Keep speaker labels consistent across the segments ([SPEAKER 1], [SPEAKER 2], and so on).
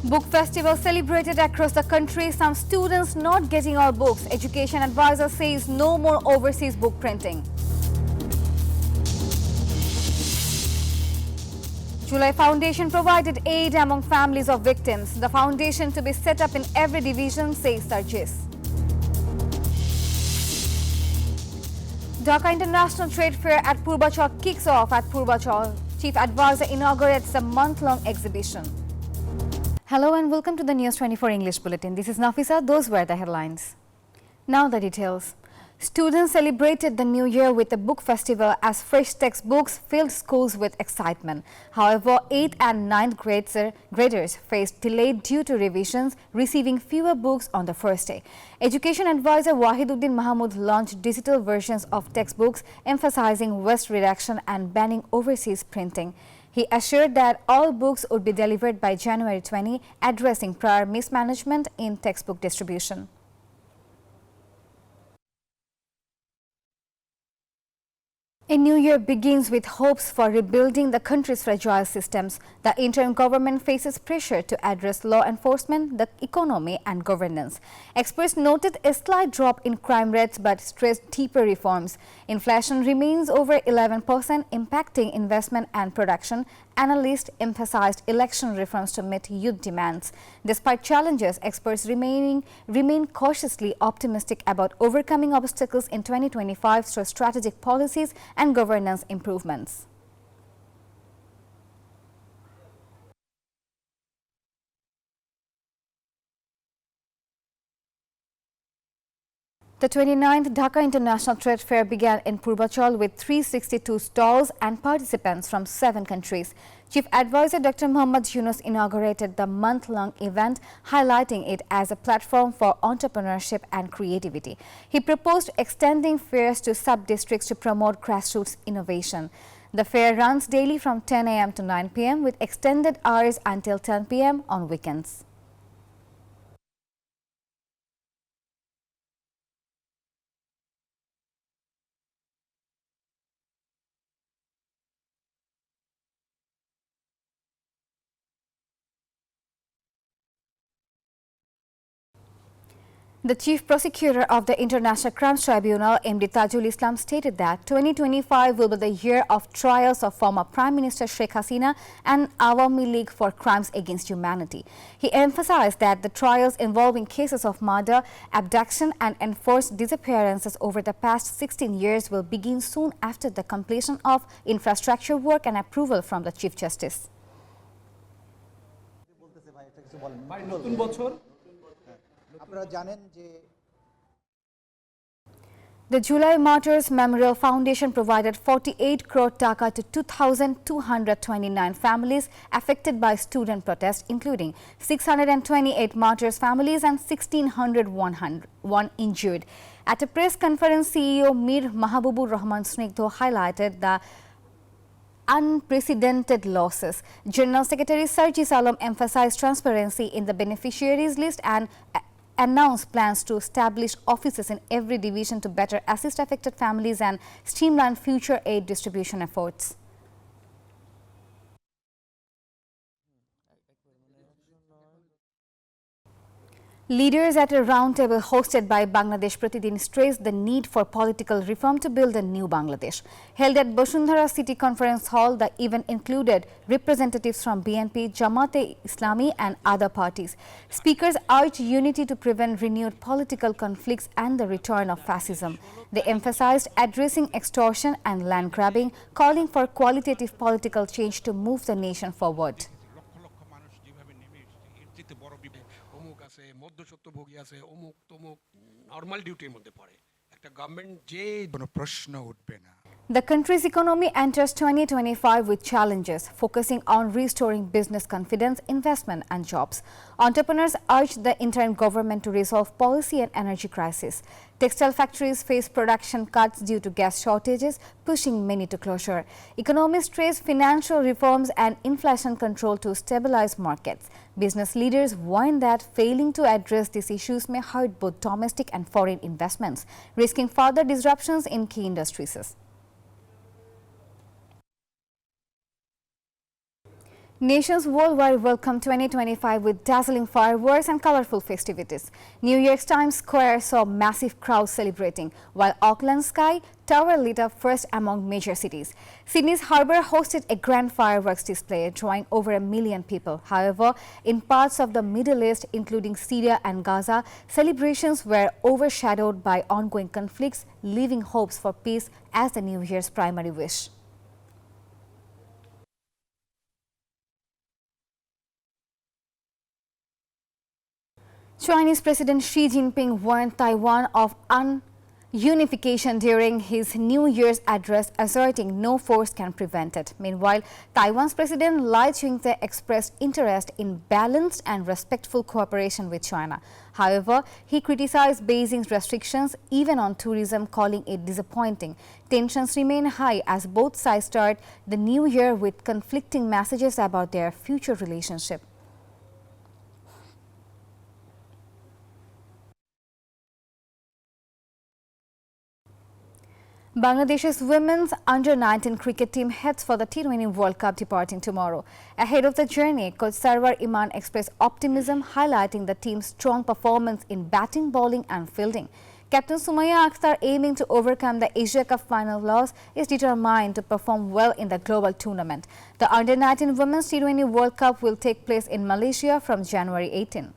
[SPEAKER 1] Book festival celebrated across the country. Some students not getting all books. Education advisor says no more overseas book printing. July Foundation provided aid among families of victims. The foundation to be set up in every division, says Sarjis. Dhaka International Trade Fair at Purbachal kicks off at Purbachal. Chief Advisor inaugurates a month-long exhibition. Hello and welcome to the News 24 English Bulletin. This is Nafisa. Those were the headlines. Now the details. Students celebrated the new year with a book festival as fresh textbooks filled schools with excitement. However, 8th and 9th graders faced delay due to revisions, receiving fewer books on the first day. Education advisor Wahiduddin Mahmood launched digital versions of textbooks, emphasizing waste reduction and banning overseas printing. He assured that all books would be delivered by January 20, addressing prior mismanagement in textbook distribution. A new year begins with hopes for rebuilding the country's fragile systems. The interim government faces pressure to address law enforcement, the economy and governance. Experts noted a slight drop in crime rates but stressed deeper reforms. Inflation remains over 11%, impacting investment and production. Analysts emphasized election reforms to meet youth demands. Despite challenges, experts remain cautiously optimistic about overcoming obstacles in 2025 through strategic policies and governance improvements. The 29th Dhaka International Trade Fair began in Purbachal with 362 stalls and participants from 7 countries. Chief Advisor Dr. Muhammad Yunus inaugurated the month-long event, highlighting it as a platform for entrepreneurship and creativity. He proposed extending fairs to sub-districts to promote grassroots innovation. The fair runs daily from 10 a.m. to 9 p.m. with extended hours until 10 p.m. on weekends. The Chief Prosecutor of the International Crimes Tribunal, MD Tajul Islam, stated that 2025 will be the year of trials of former Prime Minister Sheikh Hasina and Awami League for crimes against humanity. He emphasized that the trials involving cases of murder, abduction and enforced disappearances over the past 16 years will begin soon after the completion of infrastructure work and approval from the Chief Justice. The July Martyrs Memorial Foundation provided 48 crore taka to 2,229 families affected by student protests, including 628 martyrs' families and 1,601 injured. At a press conference, CEO Mir Mahabubur Rahman Snigdho highlighted the unprecedented losses. General Secretary Sarjis Alam emphasized transparency in the beneficiaries list and announced plans to establish offices in every division to better assist affected families and streamline future aid distribution efforts. Leaders at a roundtable hosted by Bangladesh Pratidin stressed the need for political reform to build a new Bangladesh. Held at Bosundhara City Conference Hall, the event included representatives from BNP, Jamaat-e Islami and other parties. Speakers urged unity to prevent renewed political conflicts and the return of fascism. They emphasized addressing extortion and land grabbing, calling for qualitative political change to move the nation forward. The country's economy enters 2025 with challenges, focusing on restoring business confidence, investment and jobs. Entrepreneurs urged the interim government to resolve policy and energy crisis. Textile factories face production cuts due to gas shortages, pushing many to closure. Economists stress financial reforms and inflation control to stabilize markets. Business leaders warn that failing to address these issues may hurt both domestic and foreign investments, risking further disruptions in key industries. Nations worldwide welcome 2025 with dazzling fireworks and colorful festivities. New York's Times Square saw massive crowds celebrating, while Auckland's Sky Tower lit up first among major cities. Sydney's harbour hosted a grand fireworks display, drawing over 1 million people. However, in parts of the Middle East, including Syria and Gaza, celebrations were overshadowed by ongoing conflicts, leaving hopes for peace as the New Year's primary wish. Chinese President Xi Jinping warned Taiwan of unification during his New Year's address, asserting no force can prevent it. Meanwhile, Taiwan's President Lai Ching-te expressed interest in balanced and respectful cooperation with China. However, he criticized Beijing's restrictions even on tourism, calling it disappointing. Tensions remain high as both sides start the new year with conflicting messages about their future relationship. Bangladesh's women's under-19 cricket team heads for the T20 World Cup, departing tomorrow. Ahead of the journey, coach Sarwar Iman expressed optimism, highlighting the team's strong performance in batting, bowling and fielding. Captain Sumaya Akhtar, aiming to overcome the Asia Cup final loss, is determined to perform well in the global tournament. The under-19 Women's T20 World Cup will take place in Malaysia from January 18.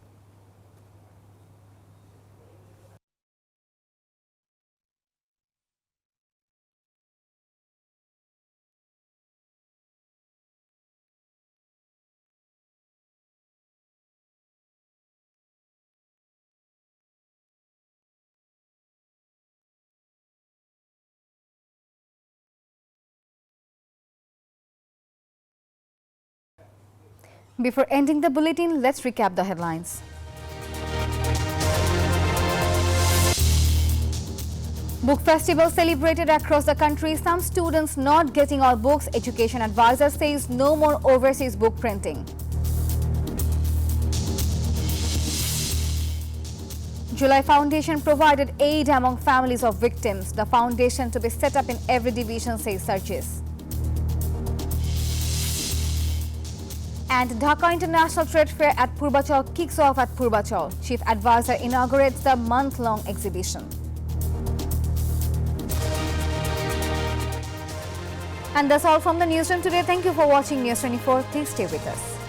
[SPEAKER 1] Before ending the bulletin, let's recap the headlines. Book festival celebrated across the country. Some students not getting all books. Education advisor says no more overseas book printing. July Foundation provided aid among families of victims. The foundation to be set up in every division, says Sargis. And Dhaka International Trade Fair at Purbachal kicks off at Purbachal. Chief Advisor inaugurates the month-long exhibition. And that's all from the newsroom today. Thank you for watching News 24. Please stay with us.